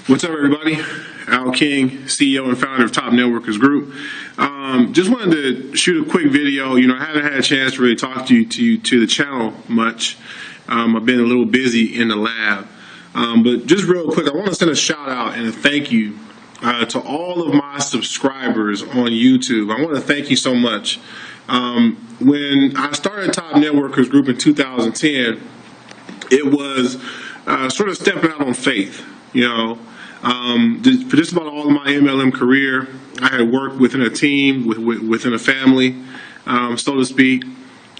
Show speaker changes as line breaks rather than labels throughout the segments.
What's up, everybody? Al King, CEO and founder of Top Networkers Group. Just wanted to shoot a quick video. I haven't had a chance to really talk to the channel much. I've been a little busy in the lab. But just real quick, I want to send a shout out and a thank you to all of my subscribers on YouTube. I want to thank you so much. When I started Top Networkers Group in 2010, it was sort of stepping out on faith. For just about all of my MLM career, I had worked within a team, within a family, so to speak.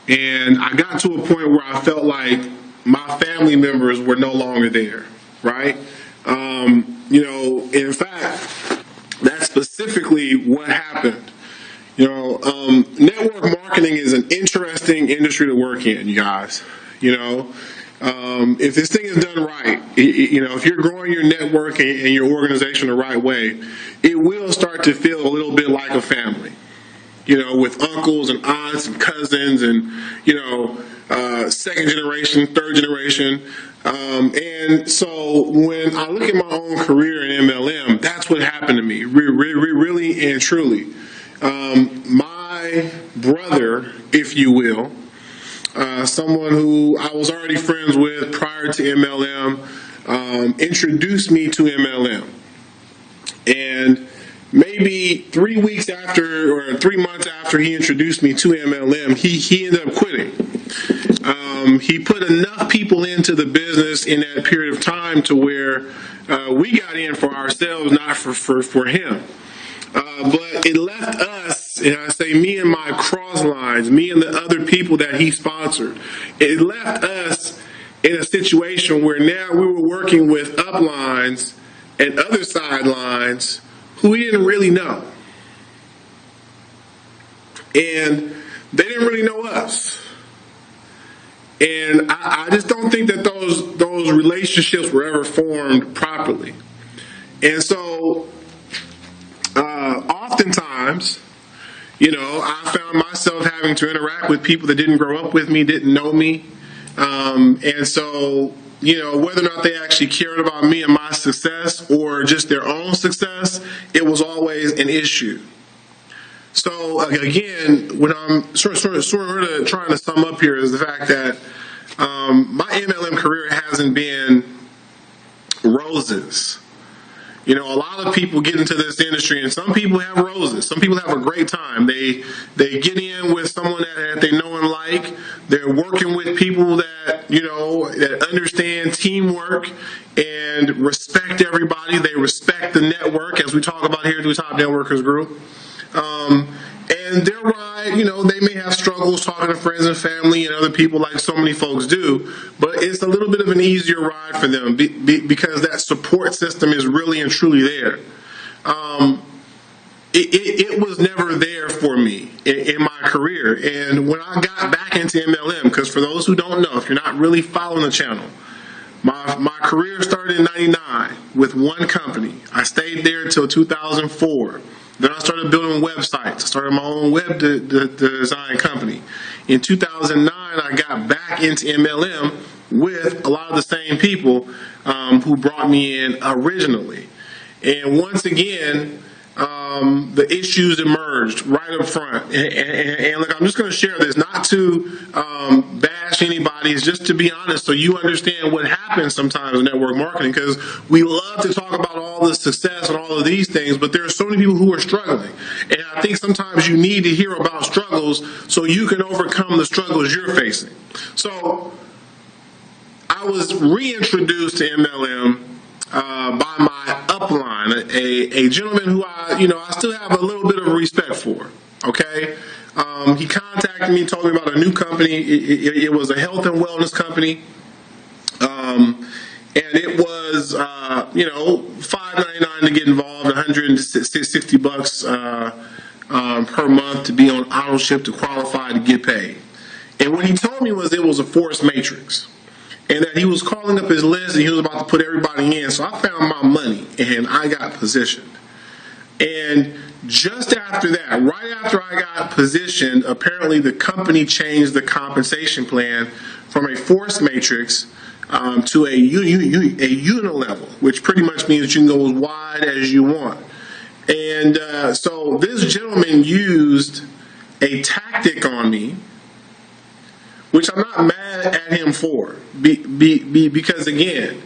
And I got to a point where I felt like my family members were no longer there, right? In fact, that's specifically what happened. Network marketing is an interesting industry to work in, you guys. If this thing is done right, if you're growing your network and your organization the right way, it will start to feel a little bit like a family, with uncles and aunts and cousins and, second generation, third generation. And so when I look at my own career in MLM, that's what happened to me, really and truly. My brother, if you will, someone who I was already friends with prior to MLM, introduced me to MLM. And maybe 3 weeks after or 3 months after he introduced me to MLM, he ended up quitting. He put enough people into the business in that period of time to where we got in for ourselves, not for him. But it left us, and I say me and my cross lines, me and the other people that he sponsored, it left us in a situation where now we were working with uplines and other sidelines who we didn't really know. And they didn't really know us. And I just don't think that those relationships were ever formed properly. And so oftentimes, I found myself having to interact with people that didn't grow up with me, didn't know me. And so, whether or not they actually cared about me and my success or just their own success, it was always an issue. So again, what I'm sort of trying to sum up here is the fact that my MLM career hasn't been roses. A lot of people get into this industry, and some people have roses. Some people have a great time. They get in with someone that they know and like. They're working with people that, that understand teamwork and respect everybody. They respect the network, as we talk about here through Top Networkers Group. And their ride, they may have struggles talking to friends and family and other people like so many folks do, but it's a little bit of an easier ride for them because that support system is really and truly there. It was never there for me in my career. And when I got back into MLM, because for those who don't know, if you're not really following the channel, my career started in '99 with one company. I stayed there until 2004. Then I started building websites. I started my own web design company. In 2009, I got back into MLM with a lot of the same people who brought me in originally. And once again, the issues emerged right up front. And look, I'm just going to share this, not to bash anybody, it's just to be honest so you understand what happens sometimes in network marketing, because we love to talk about all the success and all of these things, but there are so many people who are struggling. And I think sometimes you need to hear about struggles so you can overcome the struggles you're facing. So I was reintroduced to MLM by my upline, a gentleman who I still have a little bit of respect for. Okay, he contacted me, told me about a new company. It was a health and wellness company, and it was $5.99 to get involved, $160 per month to be on auto-ship to qualify to get paid. And what he told me was it was a forced matrix. And that he was calling up his list and he was about to put everybody in. So I found my money and I got positioned. And just after that, right after I got positioned, apparently the company changed the compensation plan from a forced matrix to a unilevel, which pretty much means you can go as wide as you want. And so this gentleman used a tactic on me, which I'm not mad at him for, because again,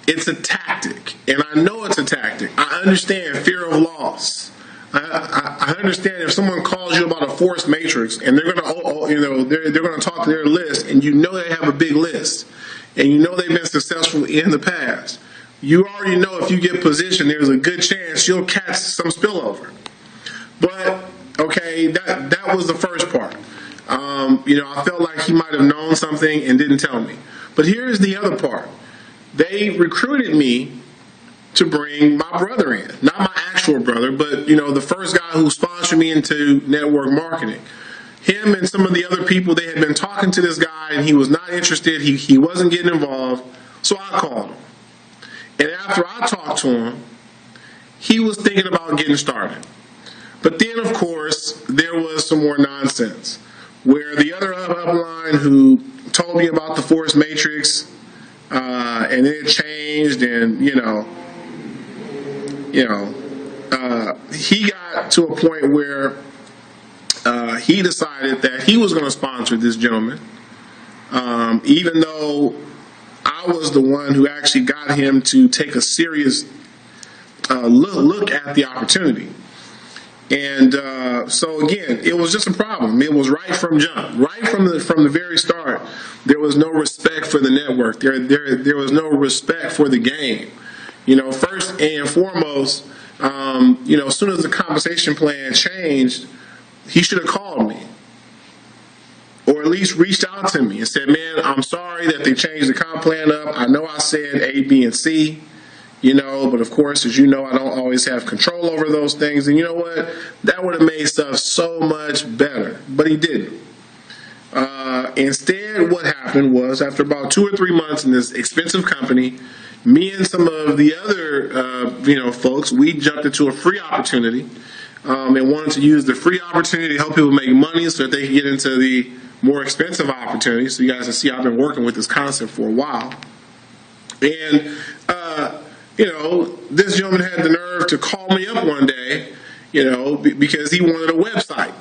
it's a tactic, and I know it's a tactic. I understand fear of loss. I understand if someone calls you about a force matrix and they're gonna, they're gonna talk to their list, and you know they have a big list, and you know they've been successful in the past. You already know if you get positioned, there's a good chance you'll catch some spillover. But okay, that was the first part. I felt like he might have known something and didn't tell me. But here's the other part. They recruited me to bring my brother in. Not my actual brother, but, the first guy who sponsored me into network marketing. Him and some of the other people, they had been talking to this guy, and he was not interested. He wasn't getting involved. So I called him. And after I talked to him, he was thinking about getting started. But then, of course, there was some more nonsense, where the other upline who told me about the force matrix, and then it changed, and he got to a point where he decided that he was going to sponsor this gentleman, even though I was the one who actually got him to take a serious look at the opportunity. And so again, it was just a problem. It was right from jump, right from the very start. There was no respect for the network. There was no respect for the game. First and foremost, as soon as the compensation plan changed, he should have called me, or at least reached out to me and said, "Man, I'm sorry that they changed the comp plan up. I know I said A, B, and C." But of course, as you know, I don't always have control over those things. And you know what? That would have made stuff so much better. But he didn't. Instead, what happened was, after about 2 or 3 months in this expensive company, me and some of the other, folks, we jumped into a free opportunity and wanted to use the free opportunity to help people make money so that they can get into the more expensive opportunities. So you guys can see I've been working with this concept for a while. And, this gentleman had the nerve to call me up one day, because he wanted a website.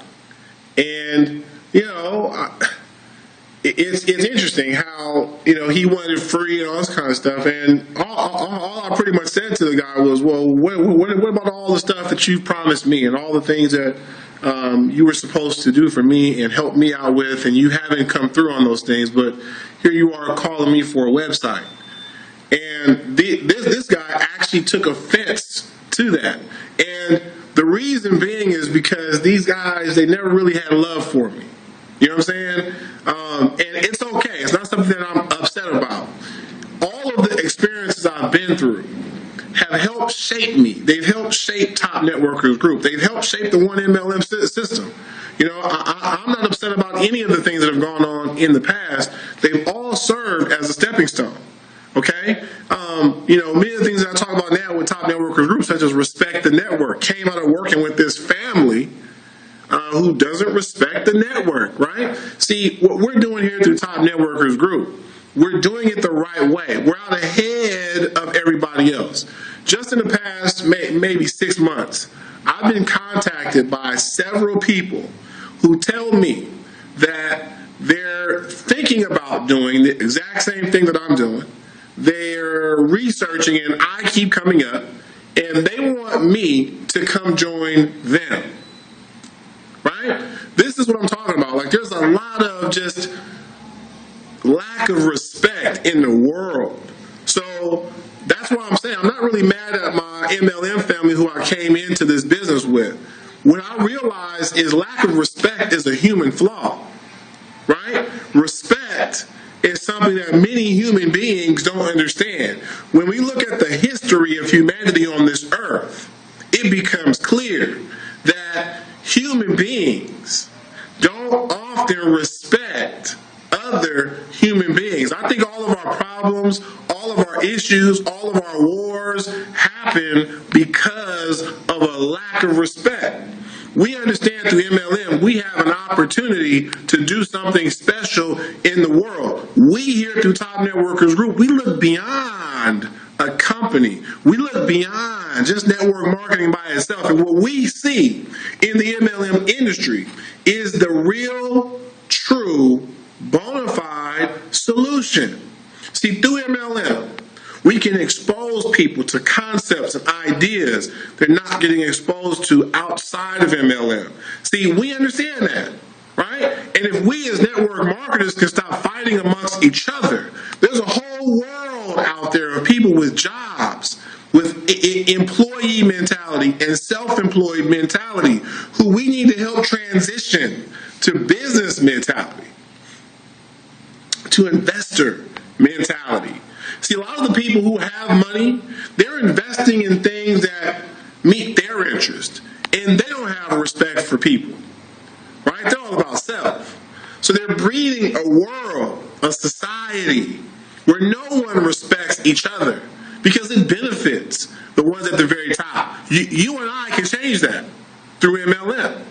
And, it's interesting how, he wanted free and all this kind of stuff. And all I pretty much said to the guy was, well, what about all the stuff that you promised me and all the things that you were supposed to do for me and help me out with, and you haven't come through on those things, but here you are calling me for a website. And this guy actually took offense to that. And the reason being is because these guys, they never really had love for me. You know what I'm saying? And it's okay. It's not something that I'm upset about. All of the experiences I've been through have helped shape me. They've helped shape Top Networkers Group. They've helped shape the 1MLM system. I'm not upset about any of the things that have gone on in the past. They've all served as a stepping stone. Okay? Many of the things that I talk about now with Top Networkers Group, such as respect the network, came out of working with this family who doesn't respect the network, right? See, what we're doing here through Top Networkers Group, we're doing it the right way. We're out ahead of everybody else. Just in the past maybe 6 months, I've been contacted by several people who tell me that they're thinking about doing the exact same thing that I'm doing. They're researching, and I keep coming up, and they want me to come join them. Right? This is what I'm talking about. Like, there's a lot of just lack of respect in the world. So that's why I'm saying I'm not really mad at my MLM family who I came into this business with. What I realize is lack of respect is a human flaw. Right? Respect is something that many human beings don't understand. When we look at the history of humanity on this earth, it becomes clear that human beings don't often respect other human beings. I think all of our problems, all of our issues, all of our wars happen because of a lack of respect. we understand through MLM we have an opportunity to do something special in the world. We here through Top Networkers Group, we look beyond a company. We look beyond just network marketing by itself. And what we see in the MLM industry is the real, true, bona fide solution. See, through MLM, we can expose people to concepts and ideas they're not getting exposed to outside of MLM. See, we understand that, right? And if we as network marketers can stop fighting amongst each other, there's a whole world out there of people with jobs, with employee mentality and self-employed mentality, who we need to help transition to business mentality, to investor mentality. See, a lot of the people who have money, they're investing in things that meet their interest, and they don't have a respect for people, right? They're all about self. So they're breeding a world, a society, where no one respects each other because it benefits the ones at the very top. You and I can change that through MLM.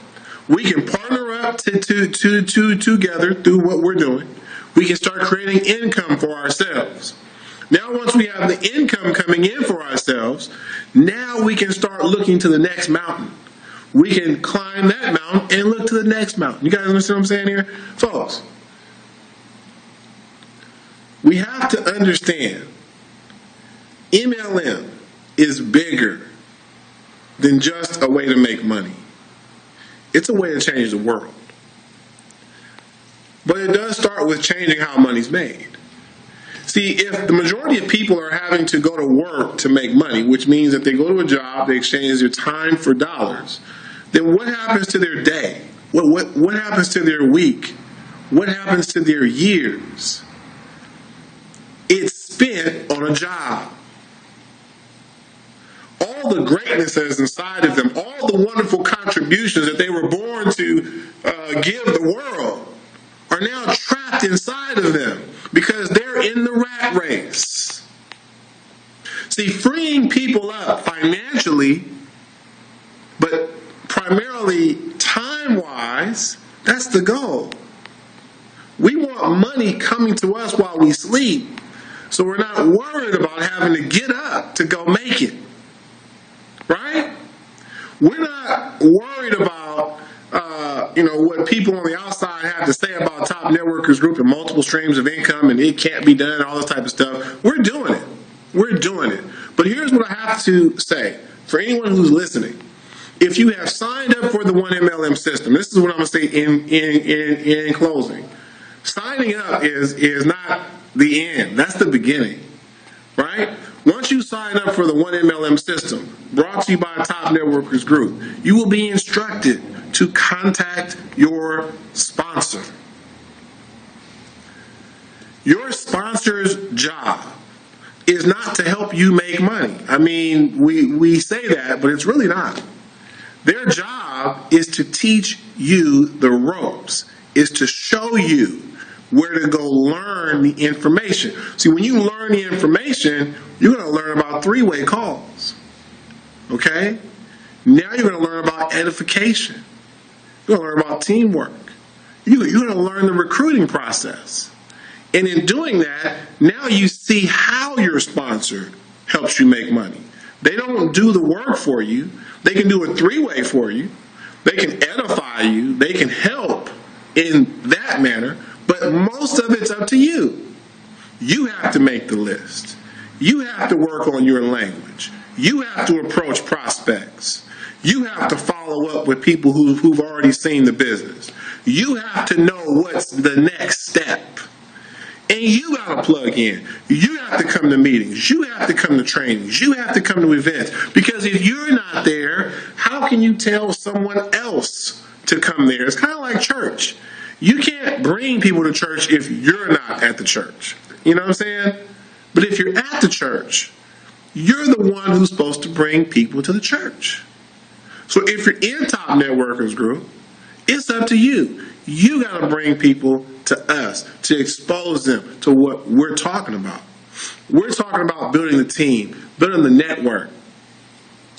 We can partner up together through what we're doing. We can start creating income for ourselves. Now, once we have the income coming in for ourselves, now we can start looking to the next mountain. We can climb that mountain and look to the next mountain. You guys understand what I'm saying here? Folks, we have to understand MLM is bigger than just a way to make money. It's a way to change the world. But it does start with changing how money's made. See, if the majority of people are having to go to work to make money, which means that they go to a job, they exchange their time for dollars, then what happens to their day? What happens to their week? What happens to their years? It's spent on a job. All the greatness that is inside of them, all the wonderful contributions that they were born to give the world, are now trapped inside of them because they're in the rat race. See, freeing people up financially, but primarily time-wise, that's the goal. We want money coming to us while we sleep, so we're not worried about having to get up to go make it. Right? We're not worried about what people on the outside have to say about Top Networkers Group and multiple streams of income and it can't be done and all this type of stuff. We're doing it. We're doing it. But here's what I have to say for anyone who's listening. If you have signed up for the One MLM system, this is what I'm going to say in closing. Signing up is not the end. That's the beginning. Right? Once you sign up for the One MLM system, brought to you by Top Networkers Group, you will be instructed to contact your sponsor. Your sponsor's job is not to help you make money. I mean, we say that, but it's really not. Their job is to teach you the ropes, is to show you where to go learn the information. See, when you learn the information, you're going to learn about three-way calls. Okay? Now you're going to learn about edification. You're going to learn about teamwork. You're going to learn the recruiting process. And in doing that, now you see how your sponsor helps you make money. They don't do the work for you. They can do a three-way for you. They can edify you. They can help in that manner. But most of it's up to you. You have to make the list. You have to work on your language. You have to approach prospects. You have to follow up with people who've already seen the business. You have to know what's the next step. And you got to plug in. You have to come to meetings. You have to come to trainings. You have to come to events. Because if you're not there, how can you tell someone else to come there? It's kind of like church. You can't bring people to church if you're not at the church. You know what I'm saying? But if you're at the church, you're the one who's supposed to bring people to the church. So if you're in Top Networkers Group, it's up to you. You got to bring people to us to expose them to what we're talking about. We're talking about building the team, building the network,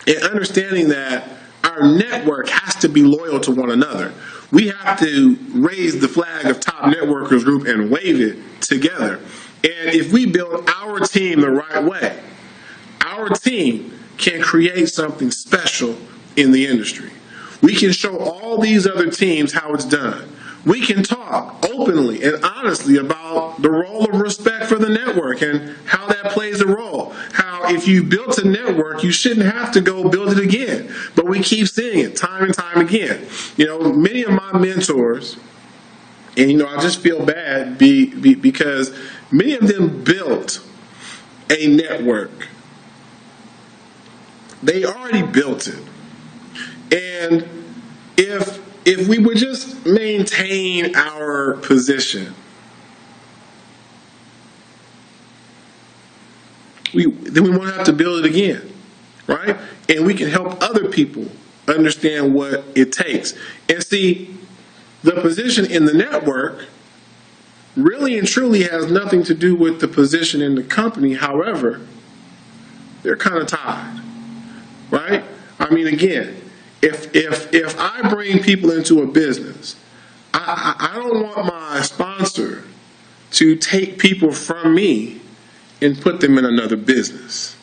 and understanding that our our network has to be loyal to one another. We have to raise the flag of Top Networkers Group and wave it together. And if we build our team the right way, our team can create something special in the industry. We can show all these other teams how it's done. We can talk openly and honestly about the role of respect for the network and how that plays a role. How if you built a network, you shouldn't have to go build it again. But we keep seeing it time and time again. Many of my mentors, and I just feel bad because many of them built a network. They already built it. And if we would just maintain our position, then we won't have to build it again, right? And we can help other people understand what it takes. And see, the position in the network really and truly has nothing to do with the position in the company. However, they're kind of tied, right? I mean, again, if I bring people into a business, I don't want my sponsor to take people from me and put them in another business.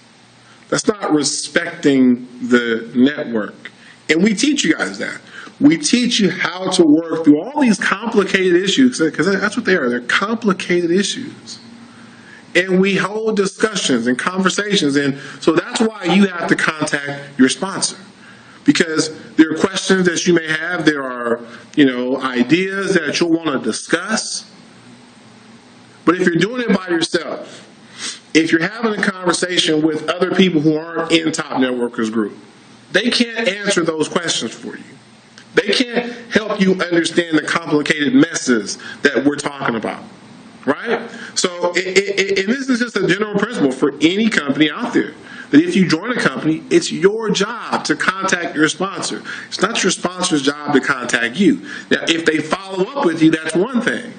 That's not respecting the network. And we teach you guys that. We teach you how to work through all these complicated issues, because that's what they are. They're complicated issues. And we hold discussions and conversations. And so that's why you have to contact your sponsor. Because there are questions that you may have. There are, ideas that you'll want to discuss. But if you're doing it by yourself, if you're having a conversation with other people who aren't in Top Networkers Group, they can't answer those questions for you. They can't help you understand the complicated messes that we're talking about, right? So, and this is just a general principle for any company out there, that if you join a company, it's your job to contact your sponsor. It's not your sponsor's job to contact you. Now, if they follow up with you, that's one thing,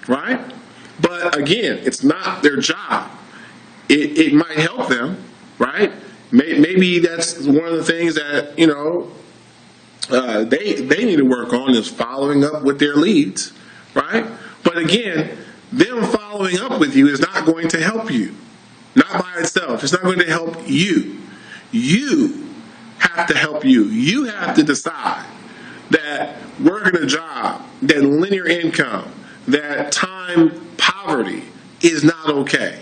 right? But again, it's not their job. It might help them, right? Maybe that's one of the things that, they need to work on, is following up with their leads, right? But again, them following up with you is not going to help you. Not by itself. It's not going to help you. You have to help you. You have to decide that working a job, that linear income, that time poverty is not okay.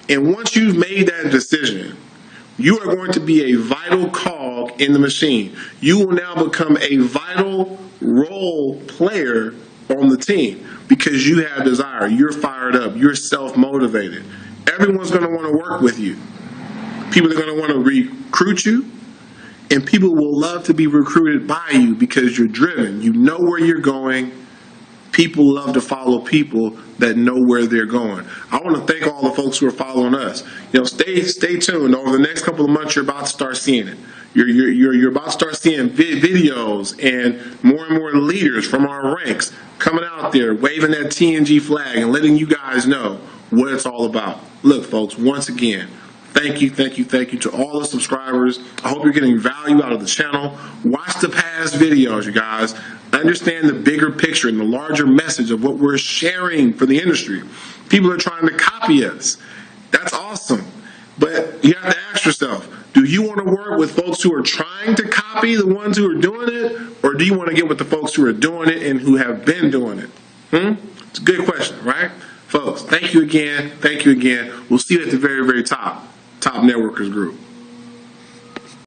And once you've made that decision, you are going to be a vital cog in the machine. You will now become a vital role player on the team because you have desire. You're fired up. You're self-motivated. Everyone's going to want to work with you. People are going to want to recruit you, and people will love to be recruited by you because you're driven. You know where you're going. People love to follow people that know where they're going. I want to thank all the folks who are following us. Stay tuned. Over the next couple of months, you're about to start seeing it. You're about to start seeing videos and more leaders from our ranks coming out there, waving that TNG flag and letting you guys know what it's all about. Look, folks, once again, thank you to all the subscribers. I hope you're getting value out of the channel. Watch the past videos, you guys. Understand the bigger picture and the larger message of what we're sharing for the industry. People are trying to copy us. That's awesome. But you have to ask yourself, do you want to work with folks who are trying to copy the ones who are doing it? Or do you want to get with the folks who are doing it and who have been doing it? It's a good question, right? Folks, thank you again. We'll see you at the very, very top. Top Networkers Group.